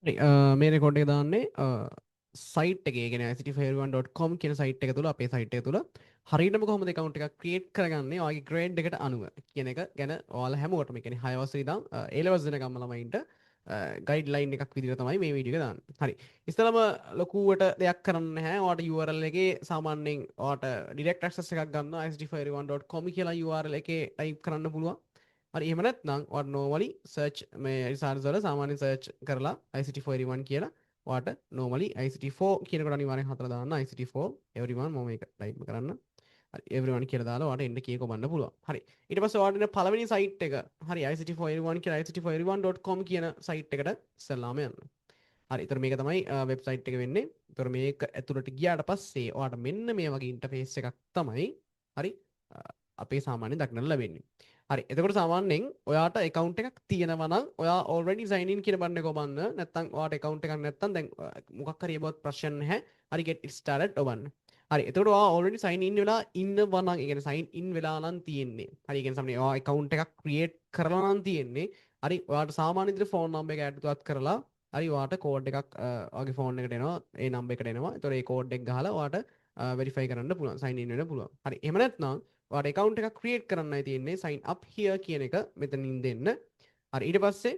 මේ රෙකෝඩ් එක දාන්නේ සයිට් එකේ, ඒ කියන්නේ ictfairone.com කියන සයිට් එක තුල, අපේ සයිට් එක තුල හරියටම කොහොමද account එකක් create කරගන්නේ ඔයාගේ grade එකට අනුව කියන එක ගැන ඔයාලා හැමෝටම, ඒ කියන්නේ 6 වසරේ ඉඳන් A levels දෙනකම් ළමයින්ට ගයිඩ්ලයින් එකක් විදිහට තමයි මේ වීඩියෝ එක දාන්නේ. හරි. ඉස්සෙල්ලාම ලොකුවට දෙයක් කරන්න නැහැ. ඔයාට URL එකේ සාමාන්‍යයෙන් ඔයාට direct access එකක් ගන්න ictfairone.com කියලා URL එකේ type කරන්න පුළුවන්. හරි එහෙම නැත්නම් ඔයාට normally search මේ research වල සාමාන්‍ය search කරලා ICT481 කියලා ඔයාට normally ICT4 කියනකොට අනිවාර්යෙන් හතර දාන්න ICT4 everyone මම මේක type කරන්න. හරි everyone කියලා දාලා ඔයාට එන්න කීයක බලන්න පුළුවන්. හරි ඊට පස්සේ ඔයාට එන පළවෙනි site එක හරි ICT481 කියලා ICT481.com කියන site එකට ඉස්සල්ලාම යන්න. හරි එතකොට මේක තමයි website එක වෙන්නේ. එතකොට මේක ඇතුළට ගියාට පස්සේ ඔයාට මෙන්න මේ වගේ interface එකක් තමයි හරි අපේ සාමාන්‍ය දක්නට ලැබෙන්නේ. හරි එතකොට සාමාන්‍යයෙන් ඔයාට account එකක් තියෙනවා නම් ඔයා already sign in කියන බටන් එක ඔබන්න. නැත්නම් ඔයාට account එකක් නැත්නම් දැන් මොකක් හරි about ප්‍රශ්න නැහැ. හරි get it started ඔබන්න. හරි එතකොට ඔයා already sign in වෙලා ඉන්නවා නම්, ඒ කියන්නේ sign in වෙලා නම් තියෙන්නේ. හරි ඒ කියන්නේ සමහරවිට ඔයා account එකක් create කරලා නම් තියෙන්නේ. හරි ඔයාට සාමාන්‍ය විදිහට phone number එක add කරලා හරි ඔයාට කෝඩ් එකක් ඔයාගේ ෆෝන් එකට එනවා, ඒ නම්බර් එකට එනවා. ඒතකොට ඒ කෝඩ් එක ගහලා ඔයාට වෙරිෆයි කරන්න පුළුවන්, සයින් ඉන් වෙන්න පුළුවන්. හරි එහෙම නැත්නම් ඔයාට account එකක් create කරන්නයි තියෙන්නේ, sign up here කියන එක මෙතනින් දෙන්න. හරි ඊට පස්සේ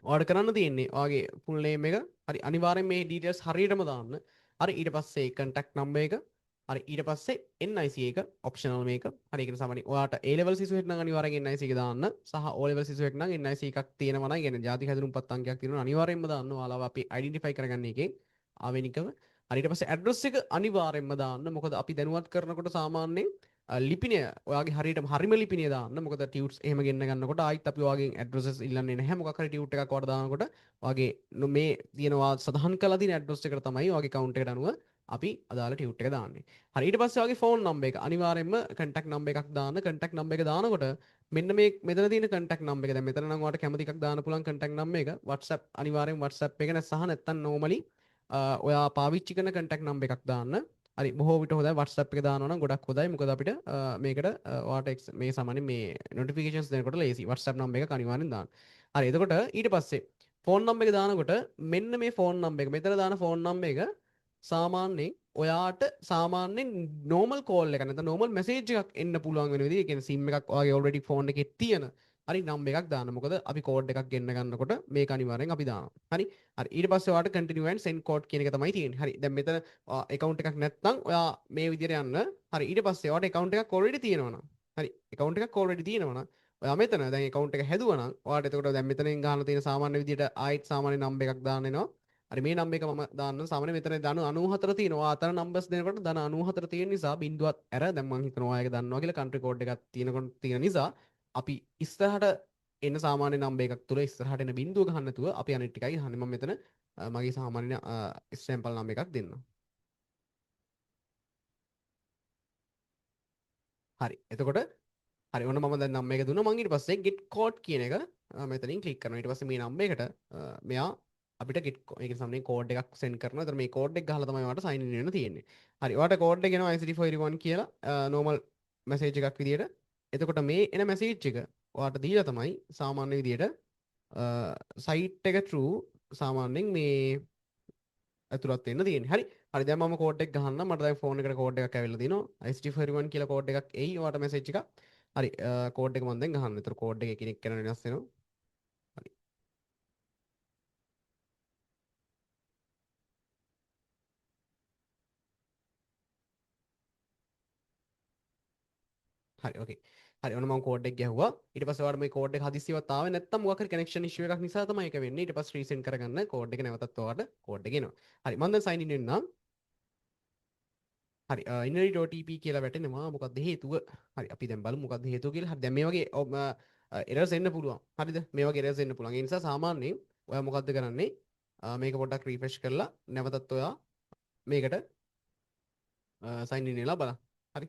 ඔයාට කරන්න තියෙන්නේ ඔයාගේ full name එක හරි අනිවාර්යෙන් මේ details හරියටම දාන්න. හරි ඊට පස්සේ contact number එක හරි ඊට පස්සේ NIC එක optional මේක. හරි ඒ කියන්නේ සාමාන්‍ය ඔයාට A level සිසුවෙක් නම් අනිවාර්යෙන් NIC එක දාන්න. සහ O level සිසුවෙක් නම් NIC එකක් තියෙනවා නම්, කියන්නේ ජාතික හැදෙනුම්පත් අංකයක් තියෙනවා අනිවාර්යෙන්ම දාන්න. ඔයාලව අපි identify කරගන්න එකෙන් ආවෙනිකව. හරි ඊට පස්සේ address එක අනිවාර්යෙන්ම දාන්න. මොකද අපි දැනුවත් කරනකොට සාමාන්‍යයෙන් ලිපිනය ඔයාගේ හරියටම හරිම ලිපිනය දාන්න. මොකද ටියුට්ස් එහෙම ගෙන්න ගන්නකොට ආයිත් අපි ඔයාගෙන් ඇඩ්‍රසස් ඉල්ලන්නේ නැහැ. මොකක් හරි ටියුට් එකක් ඔයාලට දානකොට ඔයාගේ මේ තියෙනවා සඳහන් කරලා තියෙන ඇඩ්‍රස් එකට තමයි ඔයාගේ account එකට අනුව අපි අදාළ ටියුට් එක දාන්නේ. හරි ඊට පස්සේ ඔයාගේ ෆෝන් නම්බර් එක අනිවාර්යයෙන්ම contact number එකක් දාන්න. contact number එක දානකොට මෙන්න මේ මෙතන තියෙන contact number එක, දැන් මෙතන නම් ඔයාලට කැමති එකක් දාන්න පුළුවන් contact number එක. WhatsApp අනිවාර්යෙන් WhatsApp එක සහ නැත්නම් normally ඔයා පාවිච්චි කරන contact number එකක් දාන්න. හරි බොහෝ විට හොඳයි WhatsApp එක දානවා නම් ගොඩක් හොඳයි. මොකද අපිට මේකට ඔයාට මේ සාමාන්‍ය මේ notifications දෙනකොට ලේසි. WhatsApp number එකක් අනිවාර්යෙන් දාන්න. හරි එතකොට ඊට පස්සේ ෆෝන් නම්බර එක දානකොට මෙන්න මේ ෆෝන් නම්බර එක, මෙතන දාන ෆෝන් නම්බර එක සාමාන්‍යයෙන් ඔයාට සාමාන්‍යයෙන් normal call එකක් නැත්නම් normal message එකක් එන්න පුළුවන් වෙන විදිහ, ඒ කියන්නේ SIM එකක් ඔයාගේ already phone එකේ තියෙන හරි නම්බර එකක් දාන්න. මොකද අපි කෝඩ් එකක් ගෙන්න ගන්නකොට මේක අනිවාර්යෙන් අපි දානවා. හරි හරි ඊට පස්සේ ඔයාට continue and send code කියන එක තමයි තියෙන්නේ. හරි දැන් මෙතන account එකක් නැත්නම් ඔයා මේ විදිහට යන්න. හරි ඊට පස්සේ ඔයාට account එකක් already තියෙනවා නම්, හරි account එකක් already තියෙනවා නම් ඔයා මෙතන දැන් account එක හැදුවා නම් ඔයාට එතකොට දැන් මෙතනින් ගහන තියෙන සාමාන්‍ය විදිහට ආයිත් සාමාන්‍ය නම්බර එකක් දාන්න එනවා. හරි මේ නම්බර එක මම දාන්න සාමාන්‍ය මෙතන ධන 94 තියෙනවා. අතන නම්බර්ස් දෙනකොට ධන 94 තියෙන නිසා බිඳුවත් ඇර දැන් මම හිතනවා ඔයාගේ දන්නවා කියලා country code එකක් තියෙනකොට තියෙන නිසා අපි ඉස්සරහට එන සාමාන්‍ය නම්බර එකක් තුල ඉස්සරහට එන බිඳුව ගන්න නැතුව අපි අනිත් ටිකයි ගහන්නේ. මම මෙතන මගේ සාමාන්‍ය සැම්පල් නම්බර එකක් දෙන්නම්. හරි එතකොට හරි ඔන්න මම දැන් නම්බර එක දුන්නා. මම ඊට පස්සේ get code කියන එක මෙතනින් ක්ලික් කරනවා. ඊට පස්සේ මේ නම්බර එකට මෙයා අපිට get මේක සම්මේ කෝඩ් එකක් සෙන්ඩ් කරනවා. ඒතර මේ කෝඩ් එක ගහලා තමයි ඔයාලට sign in වෙන්න තියෙන්නේ. හරි ඔයාලට කෝඩ් එක එනවා ICT481 කියලා normal message එකක් විදියට. එතකොට මේ එන message එක ඔයාලට දීලා තමයි සාමාන්‍ය විදියට site එක through සාමාන්‍යයෙන් මේ ඇතුළත් වෙන්න තියෙන්නේ. හරි හරි දැන් මම කෝඩ් එක ගහන්න. මට දැන් ෆෝන් එකට කෝඩ් එකක් ඇවිල්ලා තිනවා. ICT481 කියලා කෝඩ් එකක් එයි ඔයාලට message එකක්. හරි කෝඩ් එක මම දැන් ගහන්න. ඒතර කෝඩ් එක එකිනෙක කරන වෙනස් වෙනවා. හරි හරි ඕකේ. හරි ඔන්න මම කෝඩ් එක ගැහුවා. ඊට පස්සේ ඔයාලට මේ කෝඩ් එක හදිස්සියවත් ආවේ නැත්නම් මොකක් හරි කනෙක්ෂන් ඉෂුව එකක් නිසා තමයි ඒක වෙන්නේ. ඊට පස්සේ රීසෙන්ඩ් කරගන්න කෝඩ් එක නැවතත් ඔයාලට කෝඩ් එක එනවා. හරි මම දැන් සයින් ඉන් වෙන්නම්. හරි ඉනරිට OTP කියලා වැටෙනවා. මොකක්ද හේතුව? හරි අපි දැන් බලමු මොකක්ද හේතුව කියලා. හරි දැන් මේ වගේ එරර්ස් එන්න පුළුවන්. හරිද? මේ වගේ එරර්ස් එන්න පුළුවන්. ඒ නිසා සාමාන්‍යයෙන් ඔයා මොකද්ද කරන්නේ? මේක පොඩ්ඩක් රිෆ්‍රෙෂ් කරලා නැවතත් ඔයා මේකට සයින් ඉන් වෙලා බලන්න. හරි.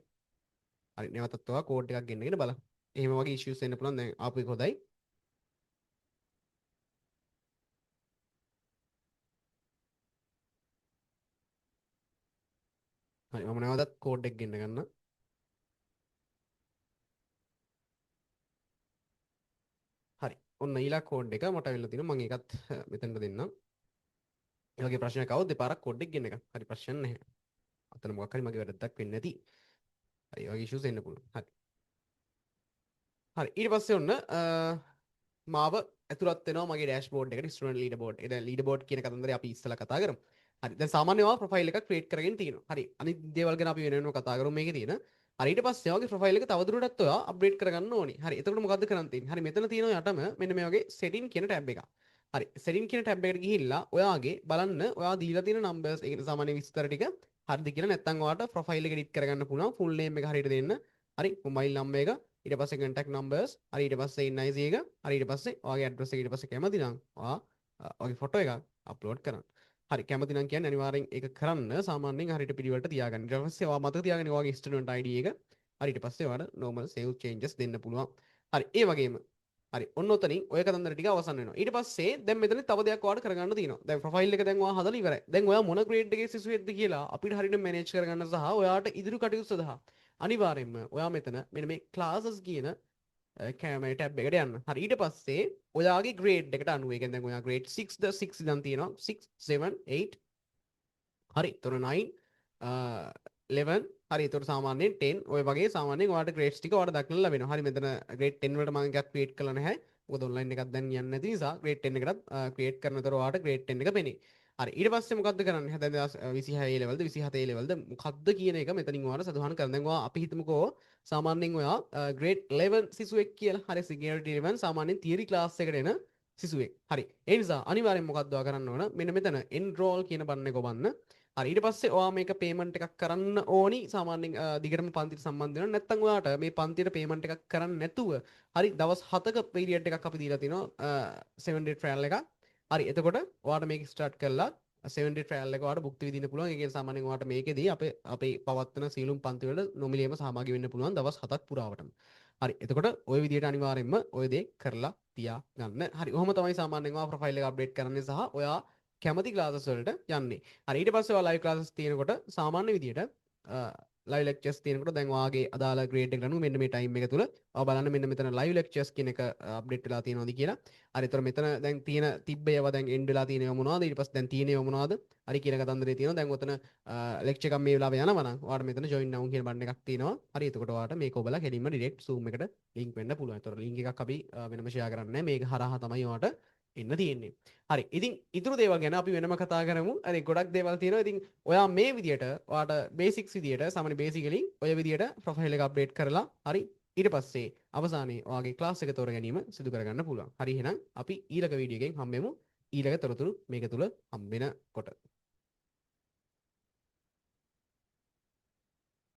හරි නැවතත් ඔයා කෝඩ් එකක් ගෙන්නගෙන බලන්න. එහෙම වගේ ඉෂුස් එන්න පුළුවන්. දැන් ආපු එක හොඳයි. හරි මම නැවතත් කෝඩ් එක ගෙන්න ගන්න. හරි ඔන්න ඊළඟ කෝඩ් එක මට අවිල්ලා තිනවා. මම ඒකත් මෙතනට දෙන්නම්. ඒ වගේ ප්‍රශ්නයක් આવුත් දෙපාරක් කෝඩ් එක ගෙන්න එක. හරි ප්‍රශ්න නැහැ. අතන මොකක් හරි මගේ වැරද්දක් වෙන්නේ නැති. හරි ඒ වගේ ඉෂුස් එන්න පුළුවන්. හරි. හරි ඊට පස්සේ ඔන්න මාව ඇතුළත් වෙනවා මගේ ඩෑෂ්බෝඩ් එකට ස්ටුඩන්ට් ලීඩර් බෝඩ්. ඒ දැන් ලීඩර් බෝඩ් කියන කතන්දරේ අපි ඉස්සෙල්ලා කතා කරමු. හරි දැන් සාමාන්‍යව ප්‍රොෆයිල් එකක් ක්‍රියේට් කරගෙන තියෙනවා. හරි අනිත් දේවල් ගැන අපි වෙන වෙනම කතා කරමු මේකේ තියෙන. හරි ඊට පස්සේ ඔයාගේ ප්‍රොෆයිල් එක තවදුරටත් ඔයා අප්ඩේට් කරගන්න ඕනි. හරි එතකොට මොකද්ද කරන්න තියෙන්නේ? හරි මෙතන තියෙනවා යටම මෙන්න මේ වගේ setting කියන ටැබ් එකක්. හරි setting කියන ටැබ් එකට ගිහිල්ලා ඔයාගේ බලන්න ඔයා දීලා තියෙන numbers ඒ කියන්නේ සාමාන්‍ය විස්තර ටික හරිද කියලා නැත්නම් ඔයාට ප්‍රොෆයිල් එක edit කරගන්න පුළුවන් full name එක හරියට දෙන්න. හරි මොබයිල් නම්බර් එක ඊට පස්සේ contact numbers හරි ඊට පස්සේ NIC එක හරි ඊට පස්සේ ඔයාගේ address එක ඊට පස්සේ කැමති නම් ඔයා ඔයාගේ ෆොටෝ එකක් අප්ලෝඩ් කරන්න. හරි කැමති නම් කියන්නේ අනිවාර්යෙන් ඒක කරන්න සාමාන්‍යයෙන් හරියට පිළිවෙලට තියාගන්න. ඊට පස්සේ ඔයා මතක තියාගන්න ඔයාගේ student ID එක හරි ඊට පස්සේ ඔයාලට normal save changes දෙන්න පුළුවන්. හරි ඒ වගේම හරි ඔන්න ඔතනින් ඔය කතන්දර ටික අවසන් වෙනවා. ඊට පස්සේ දැන් මෙතන තව දෙයක් ඔයාලට කරගන්න තියෙනවා. දැන් ප්‍රොෆයිල් එක දැන් ඔයා හදලා ඉවරයි. දැන් ඔයා මොන ග්‍රේඩ් එකේ සිසුවෙක්ද කියලා අපිට හරියට මැනේජ් කරගන්න සහ ඔයාට ඉදිරි කටයුතු සඳහා අනිවාර්යෙන්ම ඔයා මෙතන මෙන්න මේ classes කියන කැමරේ ටැබ් එකට යන්න. හරි ඊට පස්සේ ඔයාගේ ග්‍රේඩ් එකට අනුව ඒ කියන්නේ දැන් ඔයා ග්‍රේඩ් 6ද 6 ඉඳන් තියෙනවා 6 7 8 හරි එතකොට 9 11 හරි එතකොට සාමාන්‍යයෙන් 10 ඔය වගේ සාමාන්‍යයෙන් ඔයාලට ග්‍රේඩ්ස් ටික ඔයාලට දක්නට ලැබෙනවා. හරි මෙතන ග්‍රේඩ් 10 වලට මම එකක් ක්‍රියේට් කරලා නැහැ. මොකද ඔන්ලයින් එකක් දැන් යන්නේ නැති නිසා ග්‍රේඩ් 10 එකටත් ක්‍රියේට් කරනතර ඔයාලට ග්‍රේඩ් 10 එක පෙනේ. හරි ඊට පස්සේ මොකද්ද කරන්නේ? දැන් 26 ලෙවල්ද 27 ලෙවල්ද මොකද්ද කියන එක මෙතනින් ඔයාලට සඳහන් කරන්න. දැන් ඔයා අපි හිතමුකෝ සාමාන්‍යයෙන් ඔයා ග්‍රේඩ් 11 සිසුවෙක් කියලා. හරි සිකියුරිටි 11 සාමාන්‍යයෙන් තියරි ක්ලාස් එකට එන සිසුවෙක්. හරි ඒ නිසා අනිවාර්යෙන් මොකද්ද ඔයා කරන්න ඕන? මෙන්න මෙතන enroll කියන බටන් එක ඔබන්න. හරි ඊට පස්සේ ඔයා මේක පේමන්ට් එකක් කරන්න ඕනි සාමාන්‍යයෙන් දිගටම පන්තිට සම්බන්ධ වෙනවා නැත්නම් ඔයාට මේ පන්තියට පේමන්ට් එකක් කරන්න නැතුව හරි දවස් 7ක පීරියඩ් එකක් අපි දීලා තිනවා 7 day trial එකක් හරි එතකොට ඔයාට මේක ස්ටාර්ට් කරලා 7 day trial එක ඔයාට භුක්ති විඳින්න පුළුවන් ඒ කියන්නේ සාමාන්‍යයෙන් ඔයාට මේකෙදී අපේ පවත්වන සීලුම් පන්ති වල නොමිලේම සහභාගී වෙන්න පුළුවන් දවස් 7ක් පුරාවටම හරි එතකොට ওই විදිහට අනිවාර්යෙන්ම ওই දේ කරලා තියාගන්න හරි ඔහොම තමයි සාමාන්‍යයෙන් ඔයා ප්‍රොෆයිල් එක අප්ඩේට් කරන්නේ සහ ඔයා කැමති ක්ලාසස් වලට යන්නේ. හරි ඊට පස්සේ ඔයා ලයිව් ක්ලාසස් තියෙනකොට සාමාන්‍ය විදියට ලයිව් ලෙක්චර්ස් තියෙනකොට දැන් ඔයාගේ අදාළ ග්‍රේඩ් එකට අනුව මෙන්න මේ ටයිම් එක තුල ඔයා බලන්න මෙන්න මෙතන ලයිව් ලෙක්චර්ස් කියන එක අප්ඩේට් වෙලා තියෙනවද කියලා. හරි ඒතර මෙතන දැන් තියෙන තිබ්බ ඒවා දැන් එන්ඩ් වෙලා තියෙනව මොනවද? ඊට පස්සේ දැන් තියෙනව මොනවද? හරි කියන කතන්දරේ තියෙනවා. දැන් ඔතන ලෙක්චර් එකක් මේ වෙලාවේ යනවා නම් ඔයාට මෙතන join now කියන බටන් එකක් තියෙනවා. හරි එතකොට ඔයාට මේක ඔබලා කෙලින්ම direct zoom එකට link වෙන්න පුළුවන්. ඒතර link එකක් අපි වෙනම share කරන්නේ නැහැ. මේක හරහා තමයි ඔයාට එන්න තියෙන්නේ. හරි ඉතින් ඉතුරු දේවල් ගැන අපි වෙනම කතා කරමු. හරි ගොඩක් දේවල් තියෙනවා. ඉතින් ඔයා මේ විදියට ඔයාට බේසික්ස් විදියට සාමාන්‍ය බේසිකලි ඔය විදියට ප්‍රොෆයිල් එක අප්ඩේට් කරලා හරි ඊට පස්සේ අවසානයේ ඔයාගේ ක්ලාස් එක තෝර ගැනීම සිදු කරගන්න පුළුවන්. හරි එහෙනම් අපි ඊළඟ වීඩියෝ එකෙන් හම්බෙමු. ඊළඟ තොරතුරු මේක තුල හම්බෙනකොට